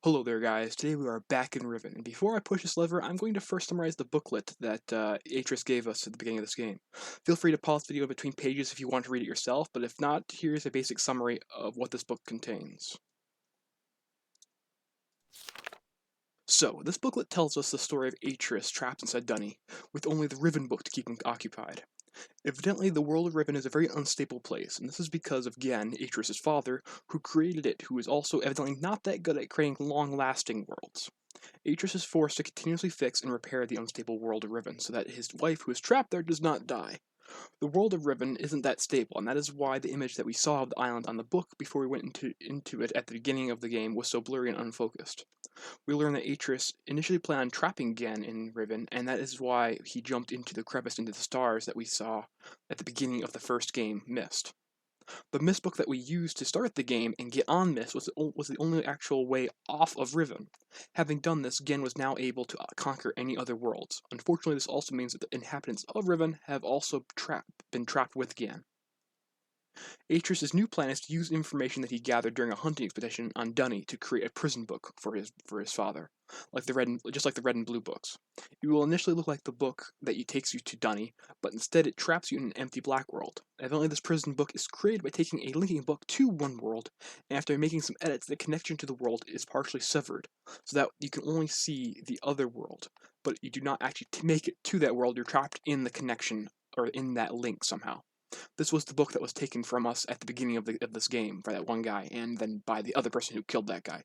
Hello there guys, today we are back in Riven, and before I push this lever, I'm going to first summarize the booklet that Atrus gave us at the beginning of this game. Feel free to pause the video between pages if you want to read it yourself, but if not, here's a basic summary of what this book contains. So, this booklet tells us the story of Atrus trapped inside Dunny, with only the Riven book to keep him occupied. Evidently, the world of Riven is a very unstable place, and this is because of Gen, Atrus' father, who created it, who is also evidently not that good at creating long-lasting worlds. Atrus is forced to continuously fix and repair the unstable world of Riven, so that his wife, who is trapped there, does not die. The world of Riven isn't that stable, and that is why the image that we saw of the island on the book before we went into it at the beginning of the game was so blurry and unfocused. We learn that Atrus initially planned on trapping Gen in Riven, and that is why he jumped into the crevice into the stars that we saw at the beginning of the first game, Mist. The Mist book that we used to start the game and get on Mist was the only actual way off of Riven. Having done this, Gen was now able to conquer any other worlds. Unfortunately, this also means that the inhabitants of Riven have also been trapped with Gen. Atrus' new plan is to use information that he gathered during a hunting expedition on Dunny to create a prison book for his father, just like the red and blue books. It will initially look like the book that takes you to Dunny, but instead it traps you in an empty black world. Evidently, this prison book is created by taking a linking book to one world, and after making some edits, the connection to the world is partially severed, so that you can only see the other world, but you do not actually make it to that world. You're trapped in the connection or in that link somehow. This was the book that was taken from us at the beginning of this game by that one guy, and then by the other person who killed that guy.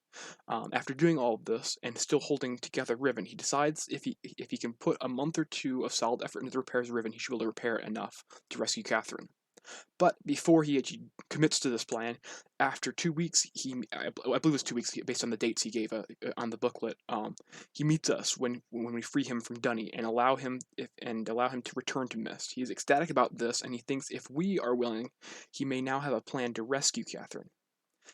After doing all of this, and still holding together Riven, he decides if he can put a month or two of solid effort into the repairs of Riven, he should be able to repair it enough to rescue Catherine. But before he actually commits to this plan, after 2 weeks, I believe it was 2 weeks based on the dates he gave on the booklet. He meets us when we free him from Dunny and allow him to return to Mist. He is ecstatic about this, and he thinks if we are willing, he may now have a plan to rescue Catherine.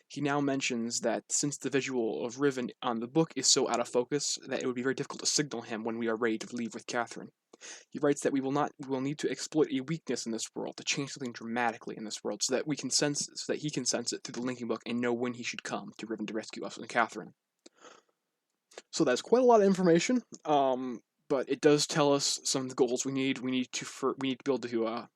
He now mentions that since the visual of Riven on the book is so out of focus, that it would be very difficult to signal him when we are ready to leave with Catherine. He writes that we will need to exploit a weakness in this world to change something dramatically in this world, so that he can sense it through the linking book and know when he should come to Riven to rescue us and Catherine. So that's quite a lot of information, but it does tell us some of the goals we need. We need to be able to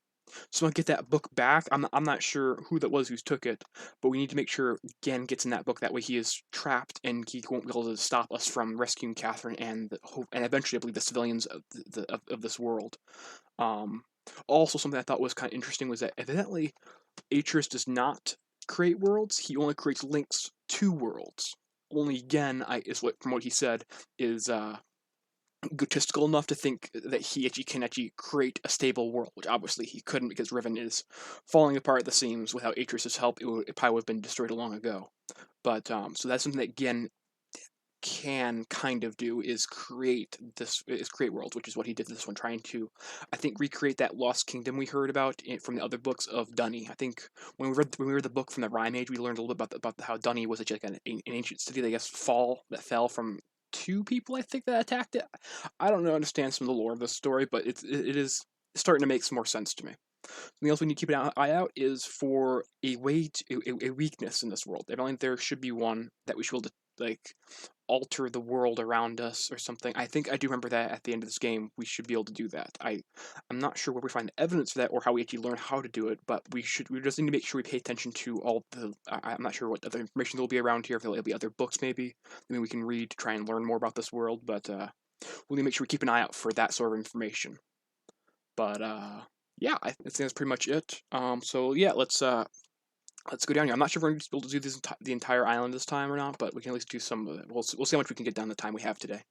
someone get that book back. I'm not sure who that was who took it, but we need to make sure Gen gets in that book. That way he is trapped and he won't be able to stop us from rescuing Catherine and eventually I believe the civilians of this world. Also, something I thought was kind of interesting was that evidently Atrus does not create worlds. He only creates links to worlds. Only Gen, from what he said, is egotistical enough to think that he can create a stable world, which obviously he couldn't because Riven is falling apart at the seams. Without Atrus' help, it probably would have been destroyed long ago. But so that's something that Gen can kind of do, is create worlds, which is what he did this one, trying to, I think, recreate that lost kingdom we heard about from the other books of Dunny. I think when we read the book from the Rime Age, we learned a little bit about how Dunny was actually like an ancient city that I guess fell from two people, I think, that attacked it. I don't understand some of the lore of this story, but it is starting to make some more sense to me. Something else we need to keep an eye out is for a weakness in this world. Evidently, there should be one that we should be able to alter the world around us or something. I think I do remember that at the end of this game we should be able to do that. I'm not sure where we find the evidence for that or how we actually learn how to do it, but we just need to make sure we pay attention to all the. I'm not sure what other information there will be around here. If there'll be other books maybe we can read to try and learn more about this world, but we'll need to make sure we keep an eye out for that sort of information. But yeah, I think that's pretty much it. So yeah, let's go down here. I'm not sure if we're going to be able to do the entire island this time or not, but we can at least do some of it. We'll see how much we can get done the time we have today.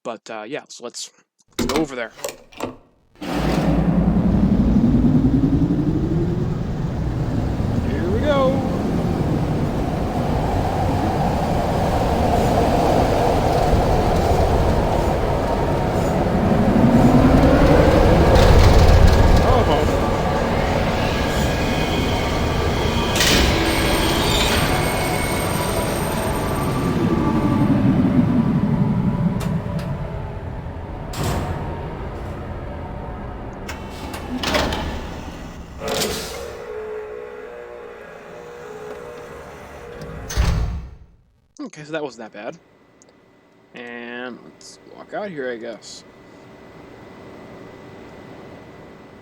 But yeah, so let's go over there. Here we go. Okay, so that wasn't that bad. And let's walk out here, I guess.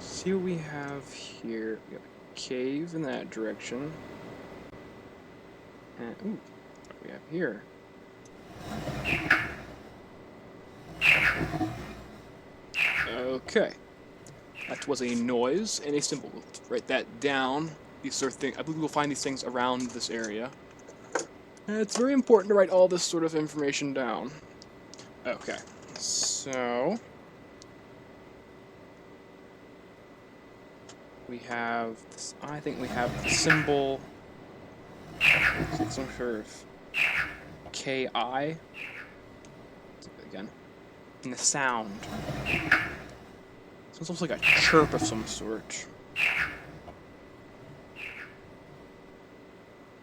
See what we have here. We have a cave in that direction. And, ooh, what do we have here? Okay. That was a noise and a symbol. Let's write that down. These sort of things. I believe we'll find these things around this area. And it's very important to write all this sort of information down. Okay. So we have this, I think we have the symbol, some sort of KI. Again. And the sound. So it's almost like a chirp of some sort.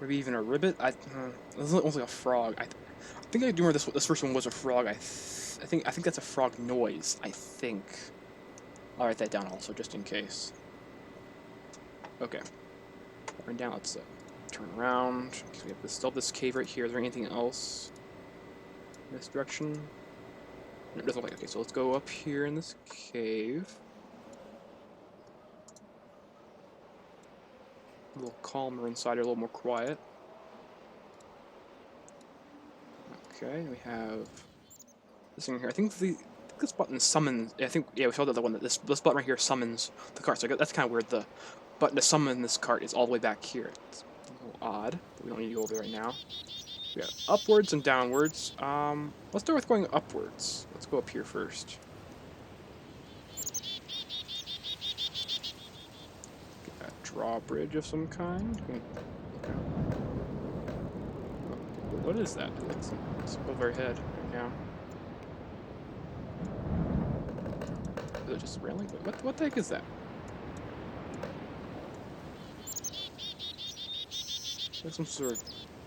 Maybe even a ribbit. It's almost like a frog. I think I do remember this first one was a frog. I think that's a frog noise. I think. I'll write that down also just in case. Okay. Right down. Let's turn around. We have still this cave right here. Is there anything else in this direction? No, it doesn't look like. Okay, so let's go up here in this cave. A little calmer inside, a little more quiet. Okay, we have this thing here. I think this button summons. I think we saw the other one that this button right here summons the cart. So that's kind of weird. The button to summon this cart is all the way back here. It's a little odd, but we don't need to go over there right now. We got upwards and downwards. Let's start with going upwards. Let's go up here first. Get a drawbridge of some kind. Okay. What is that? It's above our head right now. Is it just railing? What the heck is that? There's some sort of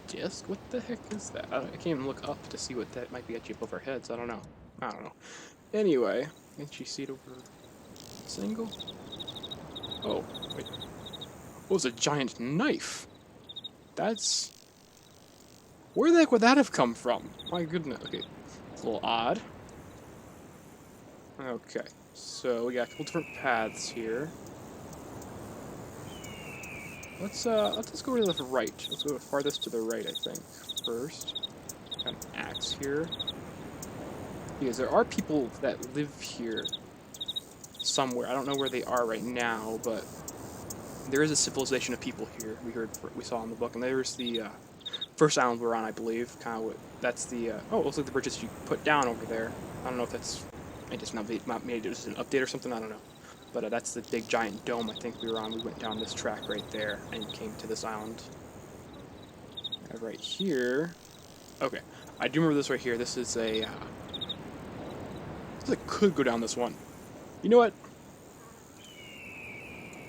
disc? What the heck is that? I can't even look up to see what that might be actually above our heads. I don't know. Anyway, can't you see it over this angle? Oh, wait. Oh, it's a giant knife. That's... Where the heck would that have come from? My goodness. Okay, it's a little odd. Okay, so we got a couple different paths here. Let's just go to the right. Let's go farthest to the right, I think, first. Got an axe here. Because there are people that live here somewhere. I don't know where they are right now, but there is a civilization of people here. We saw in the book, and there's the first island we're on, I believe. That's the oh, it looks like the bridges you put down over there. I don't know if that's maybe it's an update or something. I don't know. But that's the big giant dome I think we were on. We went down this track right there and came to this island. And right here. Okay, I do remember this right here. This is a. I could go down this one. You know what?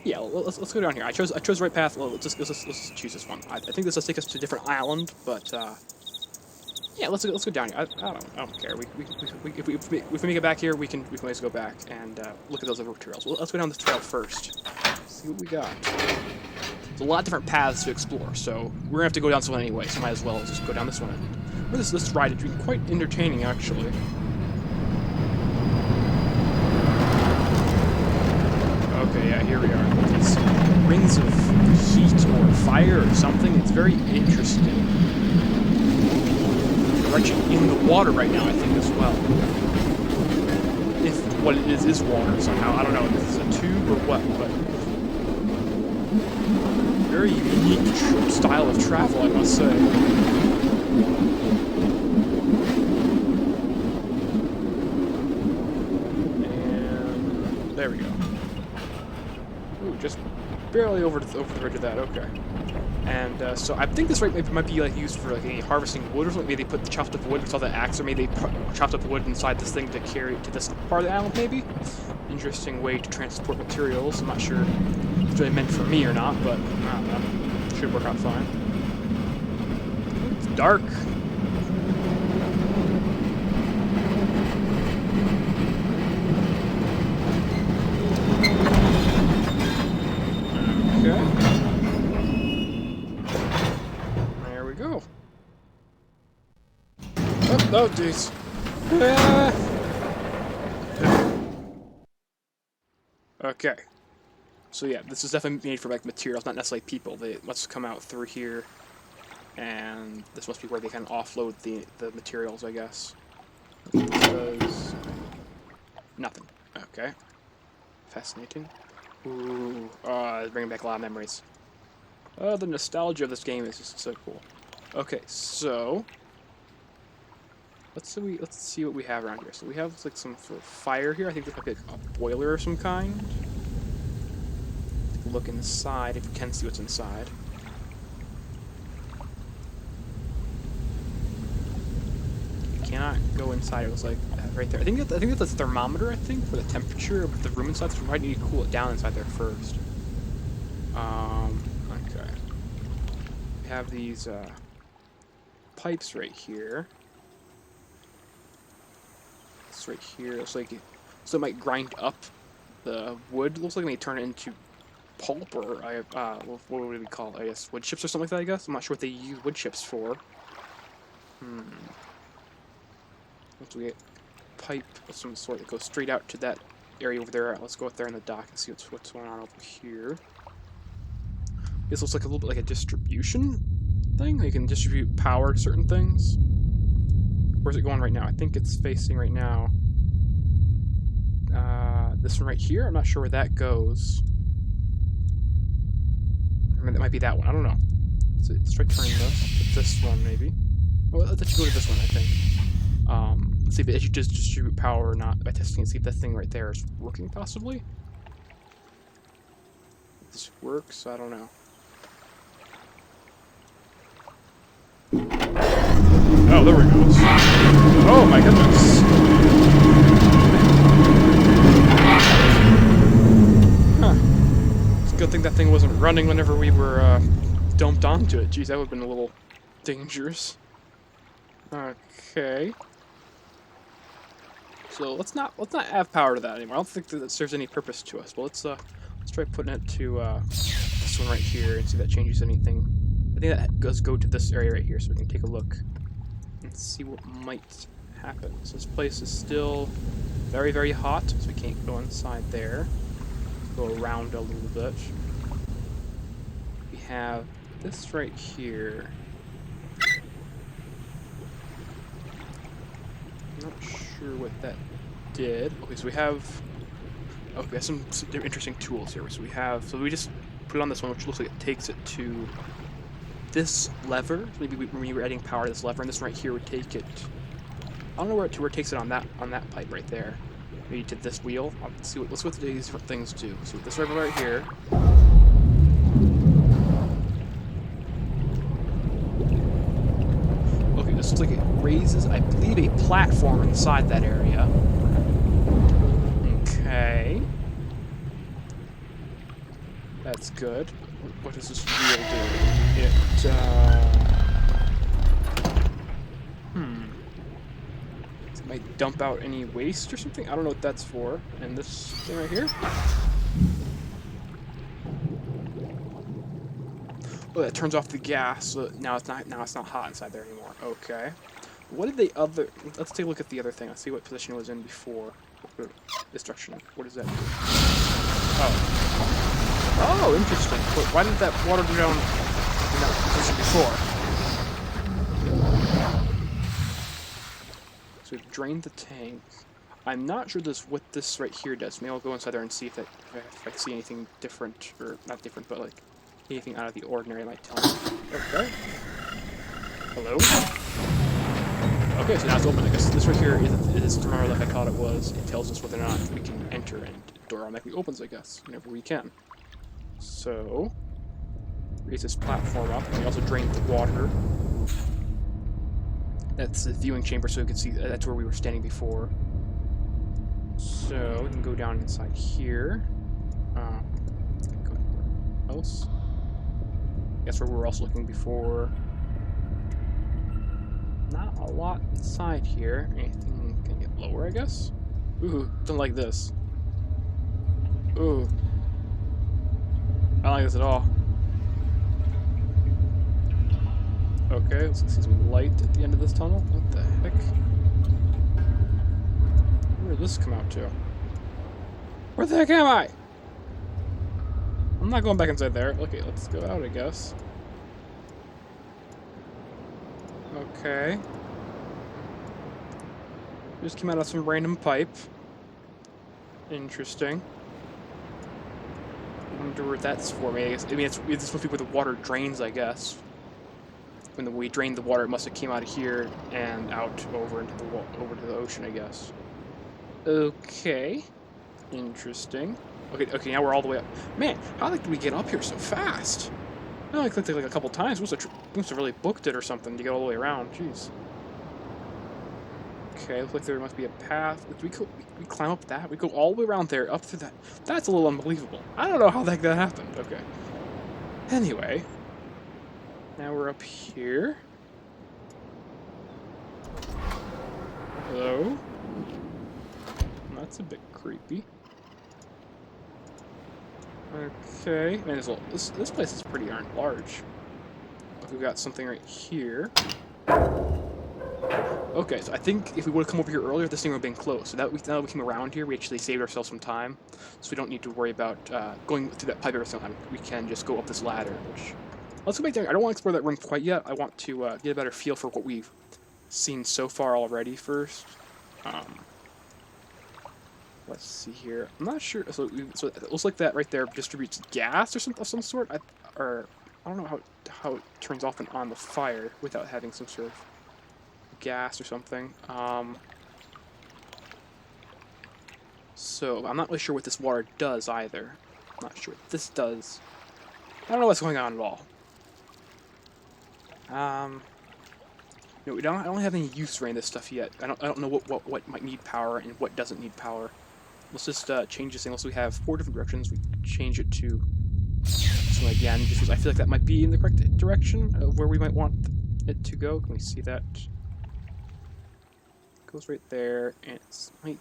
Yeah, let's go down here. I chose the right path. Well, let's just choose this one. I think this will take us to a different island, but yeah, let's go down here. I don't care. If we make it back here, we can always go back and look at those other trails. Well, let's go down this trail first. See what we got. There's a lot of different paths to explore, so we're gonna have to go down this one anyway. So might as well just go down this one. This ride has been quite entertaining, actually. Okay, yeah, here we are. These rings of heat or fire or something. It's very interesting. We're actually in the water right now, I think, as well. If what it is water somehow. I don't know if this is a tube or what, but very unique style of travel, I must say. And there we go. Ooh, just barely over the edge of that. Okay. And so I think this might be like used for like any harvesting wood or something. Maybe they put the chopped up wood with all the axe, or maybe they chopped up the wood inside this thing to carry it to this part of the island. Maybe. Interesting way to transport materials. I'm not sure if it's really meant for me or not, but I don't know. Should work out fine. It's dark. Oh, jeez. Ah. Okay. So yeah, this is definitely made for like materials, not necessarily people. They must come out through here, and this must be where they kind of offload the materials, I guess. Because nothing. Okay. Fascinating. Ooh, it's bringing back a lot of memories. Oh, the nostalgia of this game is just so cool. Okay, so let's see what we have around here. So we have like some sort of fire here. I think there's like a boiler of some kind. Take a look inside if you can see what's inside. You cannot go inside. It was like right there. I think that's a thermometer. I think for the temperature of the room inside. So we might need to cool it down inside there first. Okay. We have these pipes right here. It's right here. Looks like so it might grind up the wood. Looks like they turn it into pulp or what would we call it? I guess wood chips or something like that. I guess I'm not sure what they use wood chips for. Once we get pipe of some sort that goes straight out to that area over there. Let's go up there in the dock and see what's going on over here. This looks like a little bit like a distribution thing. You can distribute power to certain things. Where's it going right now? I think it's facing right now. This one right here. I'm not sure where that goes. I mean, that might be that one. I don't know. Let's try turning this one maybe. Well, let's actually go to this one. I think. Let's see if it actually does distribute power or not by testing and see if that thing right there is working possibly. If this works, I don't know. Oh, there we go. Oh my goodness. Huh. It's a good thing that thing wasn't running whenever we were dumped onto it. Jeez, that would have been a little dangerous. Okay. So let's not add power to that anymore. I don't think that serves any purpose to us. But let's try putting it to this one right here and see if that changes anything. I think that does go to this area right here, so we can take a look and see what might happen. So this place is still very, very hot, so we can't go inside there. Go around a little bit. We have this right here. I'm not sure what that did. Okay, so we have some interesting tools here. So we just put it on this one, which looks like it takes it to this lever. So maybe when we were adding power to this lever, and this right here would take it. I don't know where it takes it on that pipe right there. Maybe to this wheel. Let's see what these things do. So this lever right here. Okay, this looks like it raises, I believe, a platform inside that area. Okay. That's good. What does this wheel do? It might dump out any waste or something? I don't know what that's for. And this thing right here? Oh, that turns off the gas. So now it's not hot inside there anymore. Okay. What did let's take a look at the other thing. Let's see what position it was in before. Destruction. What does that do? Oh, interesting. Why did that water go down in that position before? So we've drained the tank. I'm not sure what this right here does. Maybe I'll go inside there and see if I see anything different, or not different, but like anything out of the ordinary. Might tell me. Okay. Hello. Okay, so now it's open. I guess this right here is thermometer like I thought it was. It tells us whether or not we can enter, and the door automatically opens, I guess, whenever we can. So, raise this platform up, and we also drain the water. That's the viewing chamber, so you can see that's where we were standing before. So, we can go down inside here. Go anywhere else. That's where we were also looking before. Not a lot inside here. Anything can get lower, I guess? Ooh, don't like this. Ooh. I don't like this at all. Okay, let's see some light at the end of this tunnel. What the heck? this come out to? Where the heck am I? I'm not going back inside there. Okay, let's go out, I guess. Okay. Just came out of some random pipe. Interesting. I wonder what that's for me. I mean, it's supposed to be where the water drains, I guess. When we drained the water, it must have came out of here and out over into the ocean, I guess. Okay. Interesting. Okay, now we're all the way up. Man, how did we get up here so fast? I only clicked it like a couple times. Must have really booked it or something to get all the way around. Jeez. Okay, looks like there must be a path. We climb up that? We go all the way around there, up through that. That's a little unbelievable. I don't know how the heck that happened. Okay. Anyway. Now we're up here. Hello? That's a bit creepy. Okay. Man, this place is pretty darn large. Look, we've got something right here. Okay, so I think if we would have come over here earlier, this thing would have been closed. So now that we came around here, we actually saved ourselves some time. So we don't need to worry about going through that pipe every single time. We can just go up this ladder, which... Let's go back there. I don't want to explore that room quite yet. I want to get a better feel for what we've seen so far already first. Let's see here. I'm not sure. So it looks like that right there distributes gas or something of some sort. I don't know how it turns off and on the fire without having some sort of gas or something. So I'm not really sure what this water does either. I'm not sure what this does. I don't know what's going on at all. No, I don't have any use for any of this stuff yet. I don't know what might need power and what doesn't need power. Let's just change this thing. Unless we have 4 different directions, we change it to this one again, just because I feel like that might be in the correct direction of where we might want it to go. Can we see that? It goes right there, and it's like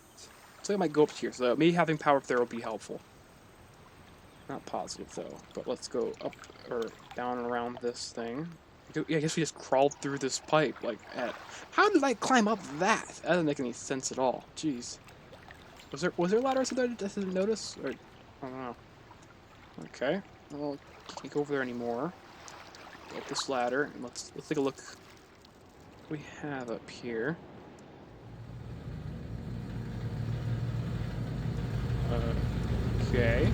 it might go up here. So maybe having power up there will be helpful. Not positive though, but let's go up or down and around this thing. Yeah, I guess we just crawled through this pipe. How did I climb up that? That doesn't make any sense at all. Jeez. Was there a ladder that I didn't notice? Or I don't know. Okay. Well, can't go over there anymore. Go up this ladder and let's take a look. What we have up here. Okay.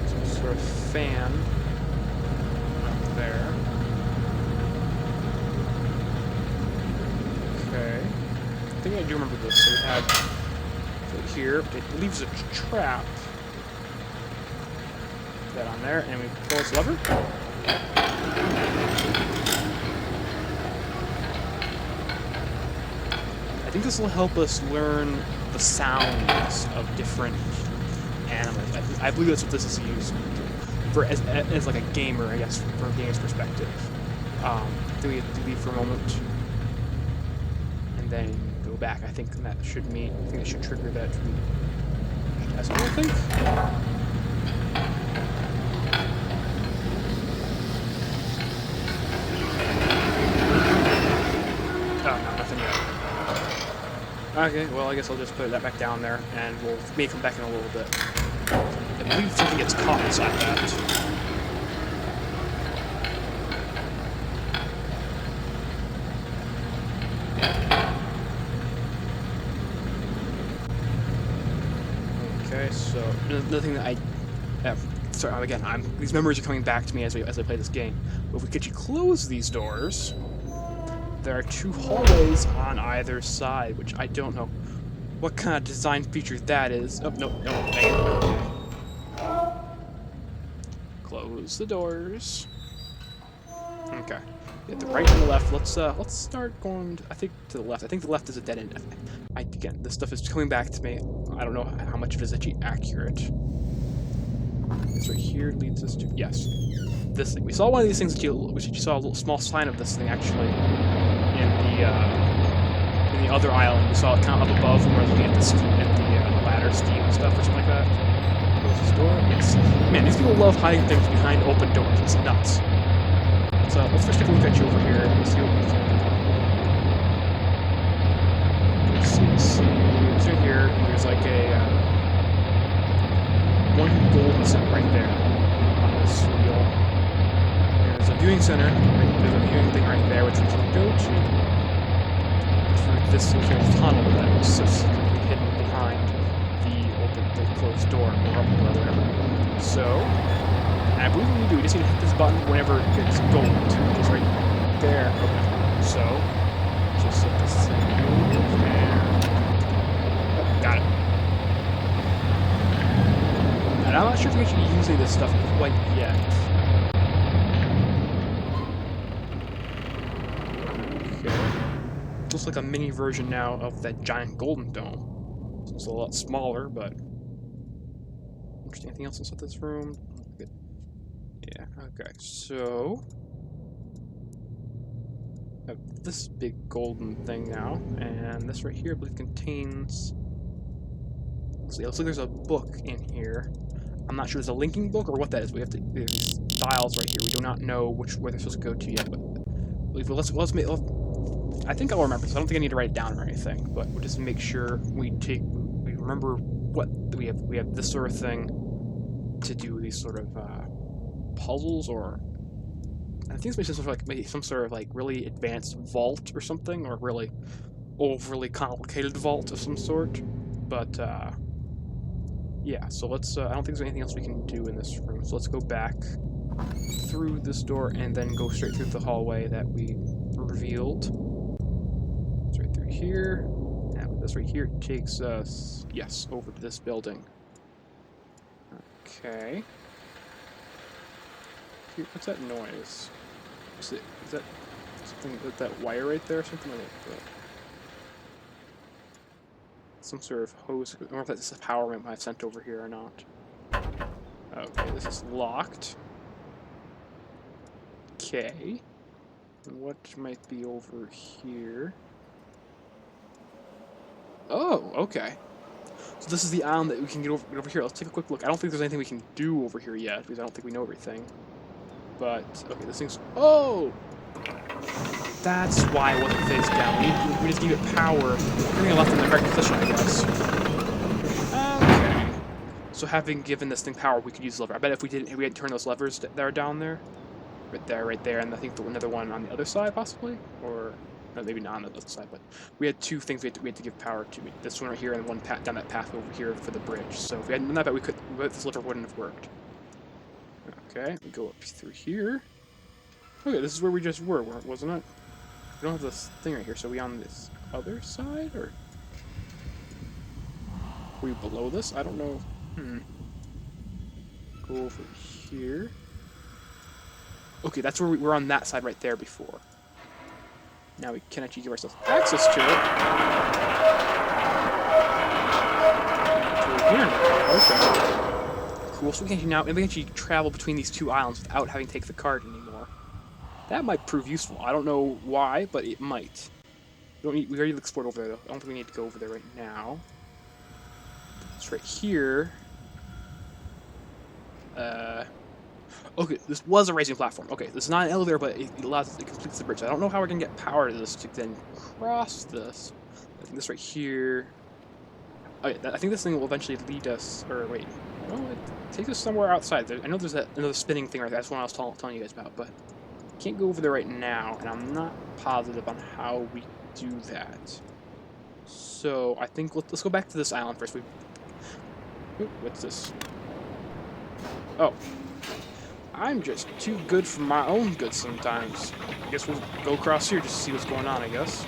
Some sort of fan up there. Okay. I think I do remember this. So we have here. It leaves a trap. Put that on there, and we pull this lever. I think this will help us learn the sounds of different animals. I believe that's what this is used for as like a gamer, I guess, from a gamer's perspective. Do we have to leave for a moment and then go back? I think that should trigger that. That's what I think. Oh, no, nothing yet. Okay, well, I guess I'll just put that back down there, and we'll maybe come back in a little bit. I believe something gets caught inside that. Okay, so another thing that sorry, again, these memories are coming back to me as I play this game. But if we could close these doors, there are 2 hallways on either side, which I don't know what kind of design feature that is. Oh, no, okay. Close the doors. Okay. Yeah, the right and the left. Let's start going, I think, to the left. I think the left is a dead end. Again, this stuff is coming back to me. I don't know how much of it is actually accurate. This right here leads us to, yes, this thing. We saw one of these things that you saw a little small sign of this thing actually in the other island. We saw it kind of up above when we were looking at the ladder steam and stuff or something like that. Close this door. Yes. Man, these people love hiding things behind open doors. It's nuts. So let's first take a look at you over here and see what we can. center. There's a viewing thing right there, which we can go to through this little tunnel that was so secretly hidden behind the closed door, or whatever. So, I believe what we do, we just need to hit this button whenever it gets gold, which is right there. Okay. So, just hit this thing, and got it. And I'm not sure if we should be using this stuff quite yet. Looks like a mini version now of that giant golden dome. It's a lot smaller, but interesting. Anything else inside this room? Good. Yeah. Okay. So I have this big golden thing now, and this right here, I believe, contains. Let's see. Looks like there's a book in here. I'm not sure there's a linking book or what that is. We have these dials right here. We do not know where they're supposed to go to yet, but I think I'll remember, so I don't think I need to write it down or anything, but we'll just make sure we remember what we have. We have this sort of thing to do these sort of puzzles, or I think it's sort of like maybe some sort of like really advanced vault or something, or really overly complicated vault of some sort. But yeah, so let's. I don't think there's anything else we can do in this room, so let's go back through this door and then go straight through the hallway that we revealed. It's right through here, and this right here takes us, yes, over to this building. Okay. Here, what's that noise? Is that something with that wire right there, or something like that? Some sort of hose. I don't know if that's a power I sent over here or not. Okay, this is locked. Okay. And what might be over here? Oh, okay. So this is the island that we can get over here. Let's take a quick look. I don't think there's anything we can do over here yet, because I don't think we know everything. But, okay, this thing's... Oh! That's why it wasn't face down. We just give it power. Bring it left in the correct position, I guess. Okay. So having given this thing power, we could use the lever. I bet if we had turned those levers that are down there. Right there, and I think another one on the other side, possibly? Or... No, maybe not on the other side, but we had two things we had to give power to. This one right here and one down that path over here for the bridge. So if we hadn't done that, this lever wouldn't have worked. Okay, we go up through here. Okay, this is where we just were, wasn't it? We don't have this thing right here, so are we on this other side, or... Are we below this? I don't know. Go over here. Okay, that's where we were on that side right there before. Now we can actually give ourselves access to it. Here now. Okay. Cool, so we can actually travel between these two islands without having to take the card anymore. That might prove useful. I don't know why, but it might. We already explored over there, though. I don't think we need to go over there right now. It's right here. Okay, this was a raising platform. Okay, this is not an elevator, but it completes the bridge. I don't know how we're gonna get power to this to then cross this. I think this right here. Okay, I think this thing will eventually lead us. Or wait, no, it takes us somewhere outside. I know there's another spinning thing right there. That's what I was telling you guys about, but can't go over there right now, and I'm not positive on how we do that. So I think let's go back to this island first. Ooh, what's this? Oh. I'm just too good for my own good sometimes. I guess we'll go across here just to see what's going on, I guess.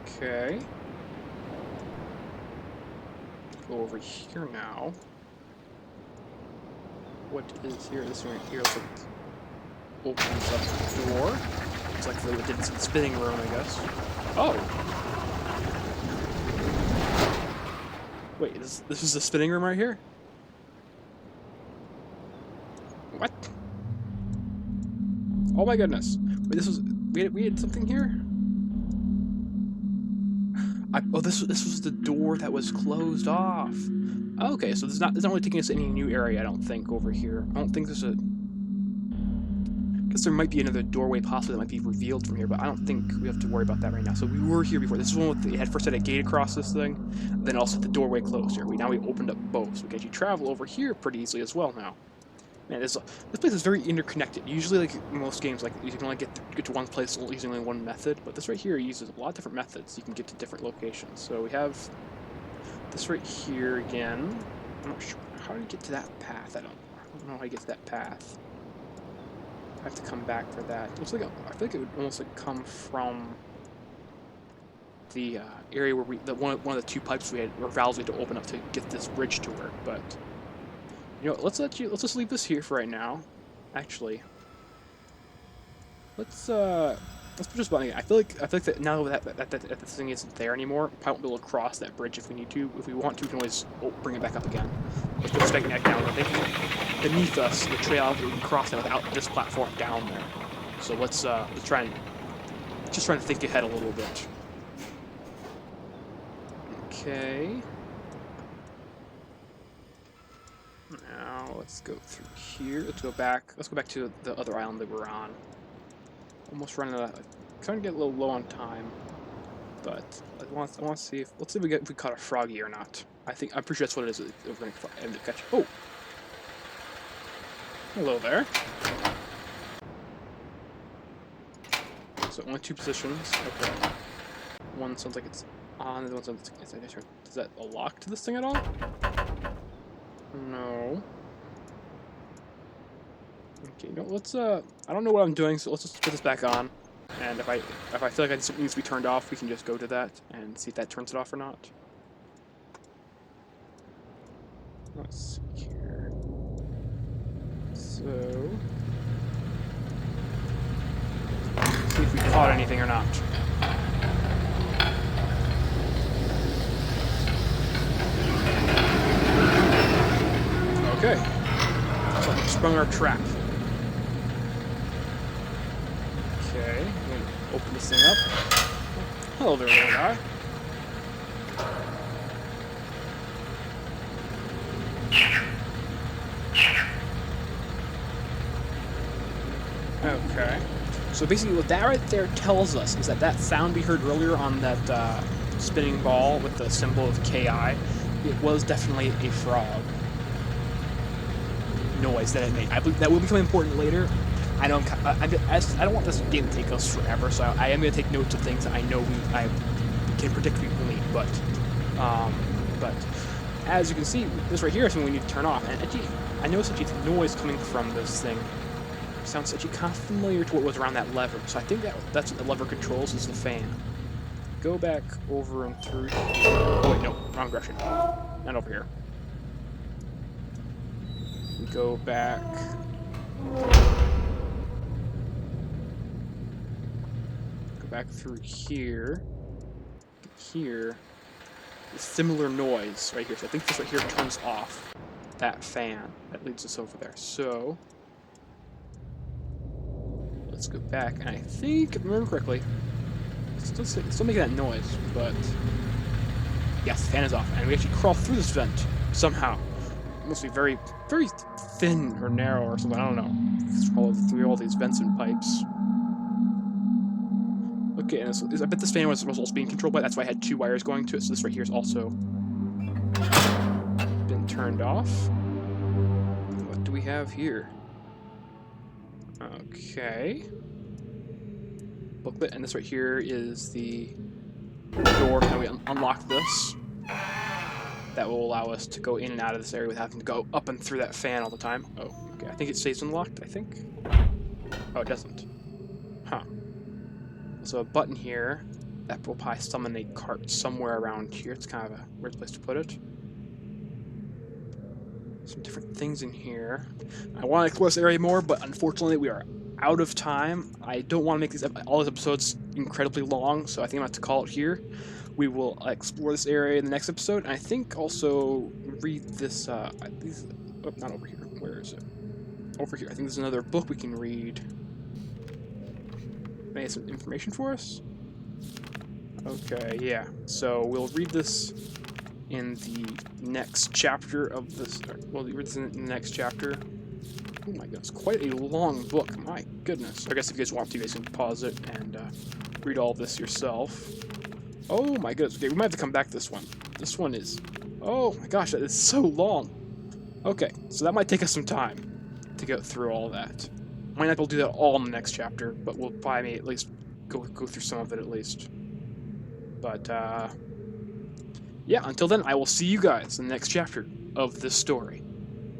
Okay. Go over here now. What is here? This one right here looks like it opens up the door. It's like the spinning room, I guess. Oh! Wait, this is the spinning room right here? What? Oh my goodness. Wait, this was... We had something here? This was the door that was closed off. Okay, so it's not really taking us to any new area, I don't think, over here. I don't think there's a... guess there might be another doorway possibly that might be revealed from here, but I don't think we have to worry about that right now. So we were here before. This is one with the, it had first had a gate across this thing, then also the doorway closed here. Now we opened up both, so we can actually travel over here pretty easily as well now. Man, this place is very interconnected. Usually, like most games, like you can only get to one place using only one method, but this right here uses a lot of different methods. You can get to different locations. So we have this right here again. I'm not sure how do you get to that path. I don't know how you get to that path. I have to come back for that. It looks like I feel like it would almost like come from the area where one of the two pipes we had, or valves we had to open up to get this bridge to work, but. You know, let's just leave this here for right now. Actually, let's put this button again. I feel like that now that this thing isn't there anymore, we probably won't be able to cross that bridge if we need to. If we want to, we can always bring it back up again. Let's put this back down. I think beneath us, the trail, we can cross that without this platform down there. So let's try and just trying to think ahead a little bit. Okay. Now let's go through here. Let's go back to the other island that we're on. Almost running out. Trying to get a little low on time, but I want to see if let's see if we caught a froggy or not. I'm pretty sure that's what it is. We're going to end the catch. Oh, hello there. So only two positions. Okay. One sounds like it's on. The other one sounds like it's. Is that a lock to this thing at all? No. Okay, no, let's I don't know what I'm doing, so let's just put this back on. And if I feel like something needs to be turned off, we can just go to that and see if that turns it off or not. Let's see here. So see if we caught anything or not. Okay. So we sprung our trap. Okay, I'm gonna open this thing up. Hello there, little guy. Okay. So basically what that right there tells us is that sound we heard earlier on that spinning ball with the symbol of KI, it was definitely a frog noise that it made. I believe that will become important later. I don't want this game to take us forever, so I am going to take notes of things that I know I can predict we will need. But as you can see, this right here is something we need to turn off. And actually, I noticed actually the noise coming from this thing sounds actually kind of familiar to what was around that lever. So I think that's what the lever controls is the fan. Go back over and through. Oh wait, no, wrong direction. Not over here. We go back. Go back through here. Here. A similar noise right here. So I think this right here turns off that fan that leads us over there. So let's go back, and I think, if I remember correctly, it's still making that noise, but yes, the fan is off, and we actually crawl through this vent somehow. It must be very, very thin or narrow or something. I don't know. Crawl through all these vents and pipes. Okay, and I bet this fan was also being controlled by. That's why I had two wires going to it. So this right here is also been turned off. What do we have here? Okay. Booklet, and this right here is the door. Now we unlock this. That will allow us to go in and out of this area without having to go up and through that fan all the time. Oh, okay. I think it stays unlocked, I think. Oh, it doesn't. Huh. So a button here that will probably summon a cart somewhere around here. It's kind of a weird place to put it. Some different things in here. I want to explore this area more, but unfortunately we are out of time. I don't want to make all these episodes incredibly long, so I think I'm going to have to call it here. We will explore this area in the next episode, and I think also read this, oh, not over here. Where is it? Over here. I think there's another book we can read. May have some information for us? Okay, yeah. So we'll read this in the next chapter of this. We'll read this in the next chapter. Oh my goodness, quite a long book. My goodness. I guess if you guys want to, you guys can pause it and read all this yourself. Oh my goodness. Okay, we might have to come back to this one. This one is... Oh my gosh, that is so long. Okay, so that might take us some time to go through all that. Might not be able to do that all in the next chapter, but we'll probably at least go through some of it at least. But, yeah, until then, I will see you guys in the next chapter of this story.